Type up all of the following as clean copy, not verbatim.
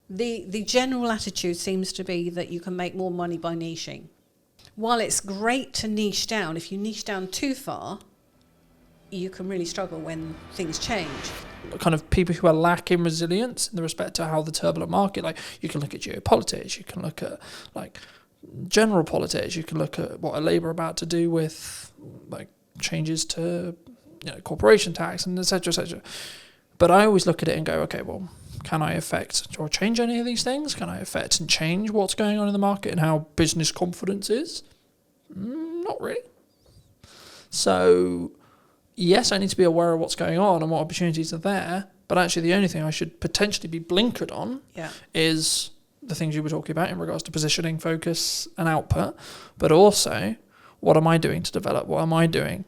The general attitude seems to be that you can make more money by niching. While it's great to niche down, if you niche down too far, you can really struggle when things change. Kind of people who are lacking resilience in the respect to how the turbulent market, like you can look at geopolitics, you can look at like general politics, you can look at what are Labour about to do with like changes to corporation tax and etc. etc. But I always look at it and go, okay, well, can I affect or change any of these things? Can I affect and change what's going on in the market and how business confidence is? Not really. So yes, I need to be aware of what's going on and what opportunities are there, but actually the only thing I should potentially be blinkered on is the things you were talking about in regards to positioning, focus and output, but also what am I doing to develop? What am I doing?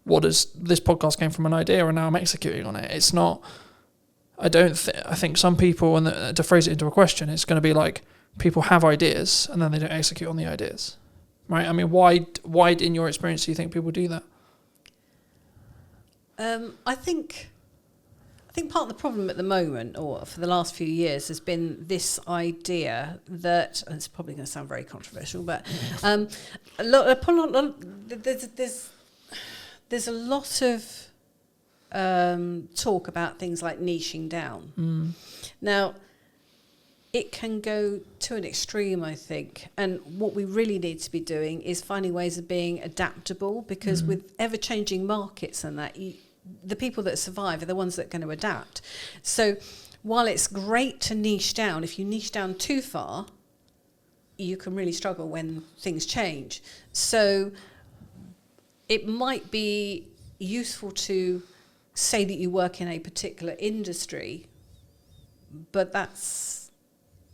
This podcast came from an idea and now I'm executing on it. It's not, I think some people, and to phrase it into a question, it's going to be like people have ideas and then they don't execute on the ideas, right? I mean, why in your experience do you think people do that? I think part of the problem at the moment, or for the last few years, has been this idea that, and it's probably going to sound very controversial, but there's a lot of talk about things like niching down. Now, it can go to an extreme, I think, and what we really need to be doing is finding ways of being adaptable, because with ever-changing markets and that, the people that survive are the ones that are going to adapt. So while it's great to niche down, if you niche down too far, you can really struggle when things change. So it might be useful to say that you work in a particular industry, but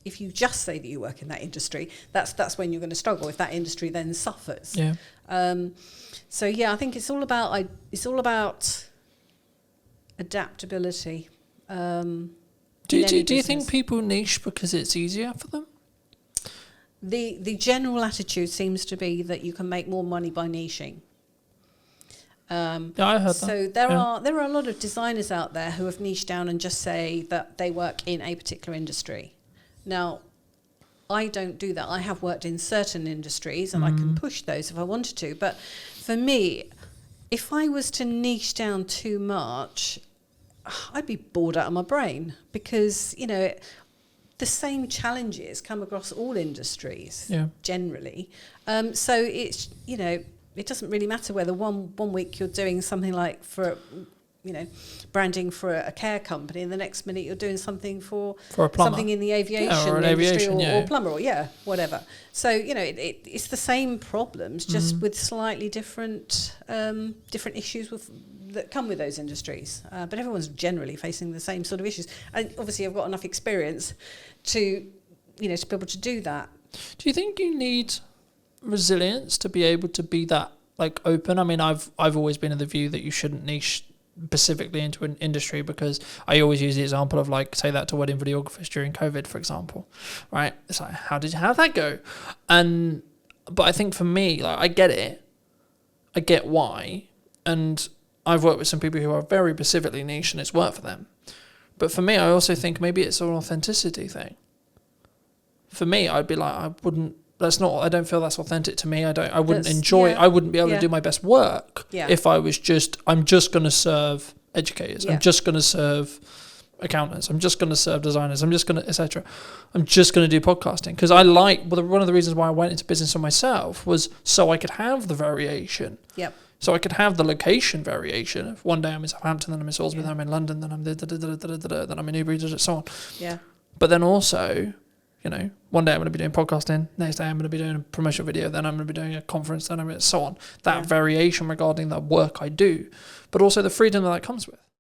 if you just say that you work in that industry, that's when you're going to struggle, if that industry then suffers. Yeah. So yeah, I think it's all about adaptability. Do you think people niche because it's easier for them? The general attitude seems to be that you can make more money by niching. Yeah, I heard that. So there are a lot of designers out there who have niched down and just say that they work in a particular industry. Now, I don't do that. I have worked in certain industries and I can push those if I wanted to. But for me, if I was to niche down too much, I'd be bored out of my brain, because, the same challenges come across all industries generally. So it's, it doesn't really matter whether one week you're doing something like for, branding for a care company, and the next minute you're doing something for a plumber, something in the aviation industry or plumber or whatever. So it's the same problems, just with slightly different issues that come with those industries. But everyone's generally facing the same sort of issues. And obviously, I've got enough experience to be able to do that. Do you think you need resilience to be able to be that open? I mean, I've always been of the view that you shouldn't niche specifically into an industry, because I always use the example of say that to wedding videographers during COVID, for example, right? It's like, how'd that go? But I think for me, I get it, I get why, and I've worked with some people who are very specifically niche and it's worked for them. But for me, I also think maybe it's an authenticity thing. For me, I'd be like, I don't feel that's authentic to me. I wouldn't enjoy it. I wouldn't be able to do my best work if I was I'm just going to serve educators. I'm just going to serve accountants. I'm just going to serve designers. I'm just going to, etc. I'm just going to do podcasting. Because one of the reasons why I went into business for myself was so I could have the variation. Yep. So I could have the location variation. If one day I'm in Southampton, then I'm in Salisbury, then I'm in London, then I'm then I'm in Newbury, and so on. Yeah. But then also, one day I'm going to be doing podcasting, next day I'm going to be doing a promotional video, then I'm going to be doing a conference, then I'm going to so on. That variation regarding the work I do, but also the freedom that comes with.